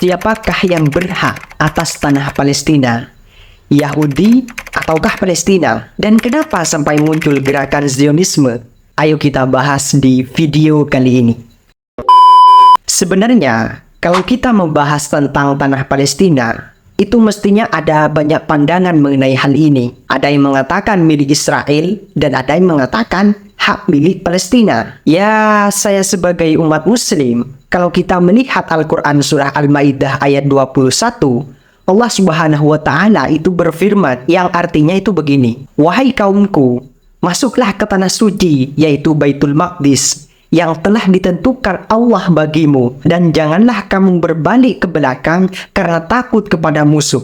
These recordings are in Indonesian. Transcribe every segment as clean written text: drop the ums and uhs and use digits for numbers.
Siapakah yang berhak atas tanah Palestina? Yahudi ataukah Palestina? Dan kenapa sampai muncul gerakan Zionisme? Ayo kita bahas di video kali ini. Sebenarnya, kalau kita membahas tentang tanah Palestina, itu mestinya ada banyak pandangan mengenai hal ini. Ada yang mengatakan milik Israel dan ada yang mengatakan hak milik Palestina. Ya, saya sebagai umat muslim, kalau kita melihat Al-Quran surah Al-Maidah ayat 21, Allah Subhanahu wa Ta'ala itu berfirman yang artinya itu begini. Wahai kaumku, masuklah ke tanah suci, yaitu Baitul Maqdis, yang telah ditentukan Allah bagimu, dan janganlah kamu berbalik ke belakang karena takut kepada musuh.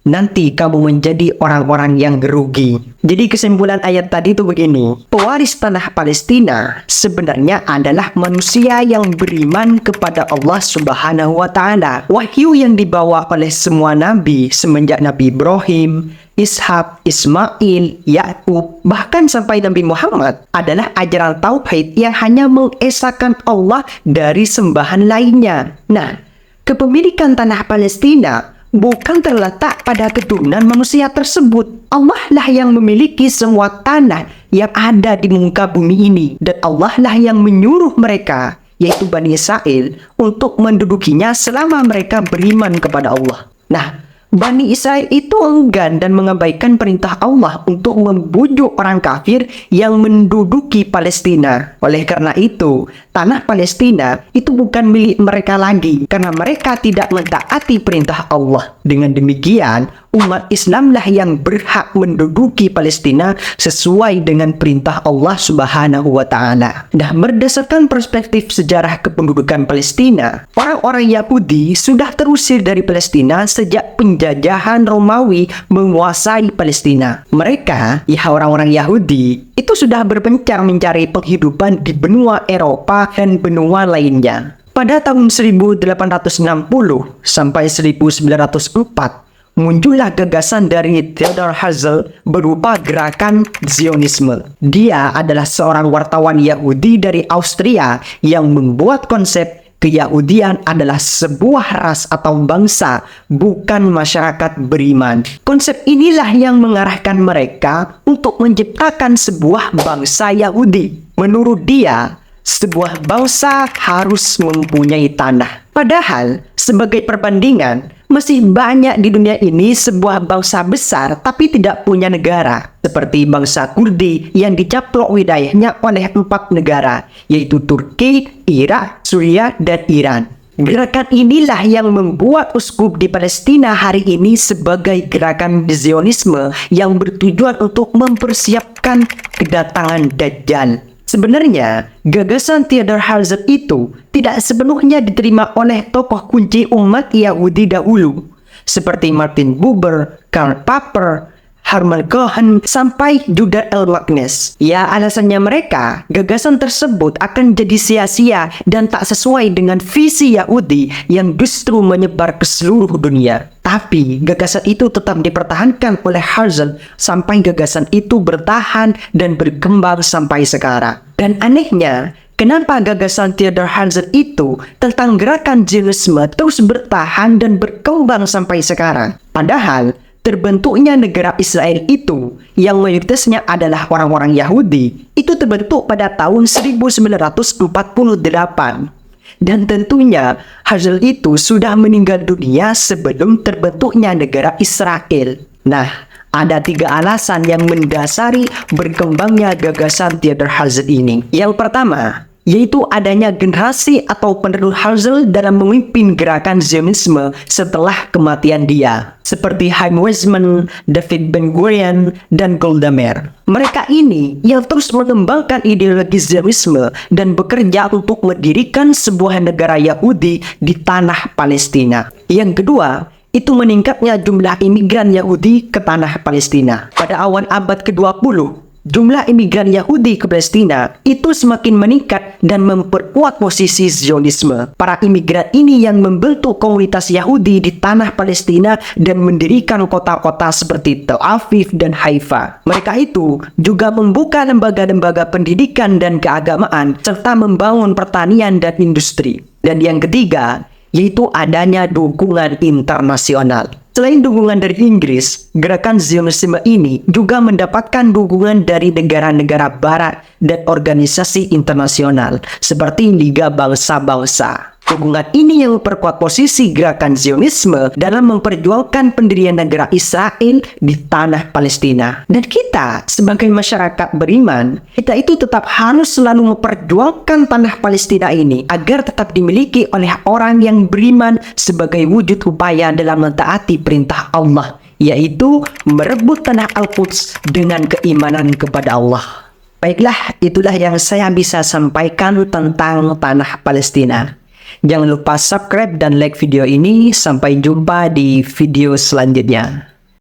Nanti kamu menjadi orang-orang yang rugi. Jadi kesimpulan ayat tadi itu begini. Pewaris tanah Palestina sebenarnya adalah manusia yang beriman kepada Allah Subhanahu wa Ta'ala. Wahyu yang dibawa oleh semua nabi semenjak Nabi Ibrahim, Ishak, Ismail, Yakub, bahkan sampai Nabi Muhammad adalah ajaran tauhid yang hanya mengesahkan Allah dari sembahan lainnya. Nah, kepemilikan tanah Palestina bukan terletak pada keturunan manusia tersebut. Allah lah yang memiliki semua tanah yang ada di muka bumi ini. Dan Allah lah yang menyuruh mereka, yaitu Bani Israel, untuk mendudukinya selama mereka beriman kepada Allah. Nah, Bani Israel itu enggan dan mengabaikan perintah Allah untuk membujuk orang kafir yang menduduki Palestina. Oleh karena itu, tanah Palestina itu bukan milik mereka lagi karena mereka tidak mentaati perintah Allah. Dengan demikian, umat Islamlah yang berhak menduduki Palestina sesuai dengan perintah Allah Subhanahu wa Ta'ala. Nah, berdasarkan perspektif sejarah kependudukan Palestina, orang-orang Yahudi sudah terusir dari Palestina sejak penjajahan Romawi menguasai Palestina. Mereka, ya orang-orang Yahudi, itu sudah berpencar mencari penghidupan di benua Eropa dan benua lainnya. Pada tahun 1860 sampai 1904, muncullah gagasan dari Theodor Herzl berupa gerakan Zionisme. Dia adalah seorang wartawan Yahudi dari Austria yang membuat konsep Keyahudian adalah sebuah ras atau bangsa, bukan masyarakat beriman. Konsep inilah yang mengarahkan mereka untuk menciptakan sebuah bangsa Yahudi. Menurut dia, sebuah bangsa harus mempunyai tanah. Padahal, sebagai perbandingan, masih banyak di dunia ini sebuah bangsa besar tapi tidak punya negara. Seperti bangsa Kurdi yang dicaplok wilayahnya oleh 4 negara, yaitu Turki, Irak, Suriah, dan Iran. Gerakan inilah yang membuat uskup di Palestina hari ini sebagai gerakan Zionisme yang bertujuan untuk mempersiapkan kedatangan Dajjal. Sebenarnya, gagasan Theodor Herzl itu tidak sepenuhnya diterima oleh tokoh kunci umat Yahudi dahulu, seperti Martin Buber, Karl Popper, Hermann Cohen, sampai Judah L. Magnes. Ya, alasannya mereka, gagasan tersebut akan jadi sia-sia dan tak sesuai dengan visi Yahudi yang justru menyebar ke seluruh dunia. Tapi, gagasan itu tetap dipertahankan oleh Herzl sampai gagasan itu bertahan dan berkembang sampai sekarang. Dan anehnya, kenapa gagasan Theodor Herzl itu tentang gerakan Zionisme terus bertahan dan berkembang sampai sekarang? Padahal, terbentuknya negara Israel itu, yang mayoritasnya adalah orang-orang Yahudi, itu terbentuk pada tahun 1948. Dan tentunya Herzl itu sudah meninggal dunia sebelum terbentuknya negara Israel. Nah, ada 3 alasan yang mendasari berkembangnya gagasan Theodor Herzl ini. Yang pertama, yaitu adanya generasi atau penerus Herzl dalam memimpin gerakan Zionisme setelah kematian dia, seperti Chaim Weizmann, David Ben-Gurion, dan Golda Meir. Mereka ini yang terus mengembangkan ideologi Zionisme dan bekerja untuk mendirikan sebuah negara Yahudi di tanah Palestina. Yang kedua, itu meningkatnya jumlah imigran Yahudi ke tanah Palestina. Pada awal abad ke-20, jumlah imigran Yahudi ke Palestina itu semakin meningkat dan memperkuat posisi Zionisme. Para imigran ini yang membentuk komunitas Yahudi di tanah Palestina dan mendirikan kota-kota seperti Tel Aviv dan Haifa. Mereka itu juga membuka lembaga-lembaga pendidikan dan keagamaan serta membangun pertanian dan industri. Dan yang ketiga, yaitu adanya dukungan internasional. Selain dukungan dari Inggris, gerakan Zionisme ini juga mendapatkan dukungan dari negara-negara barat dan organisasi internasional seperti Liga Bangsa-Bangsa. Dukungan ini yang memperkuat posisi gerakan Zionisme dalam memperjuangkan pendirian negara Israel di tanah Palestina. Dan kita sebagai masyarakat beriman, kita itu tetap harus selalu memperjuangkan tanah Palestina ini agar tetap dimiliki oleh orang yang beriman sebagai wujud upaya dalam mentaati perintah Allah, yaitu merebut tanah Al-Quds dengan keimanan kepada Allah. Baiklah, itulah yang saya bisa sampaikan tentang tanah Palestina. Jangan lupa subscribe dan like video ini. Sampai jumpa di video selanjutnya.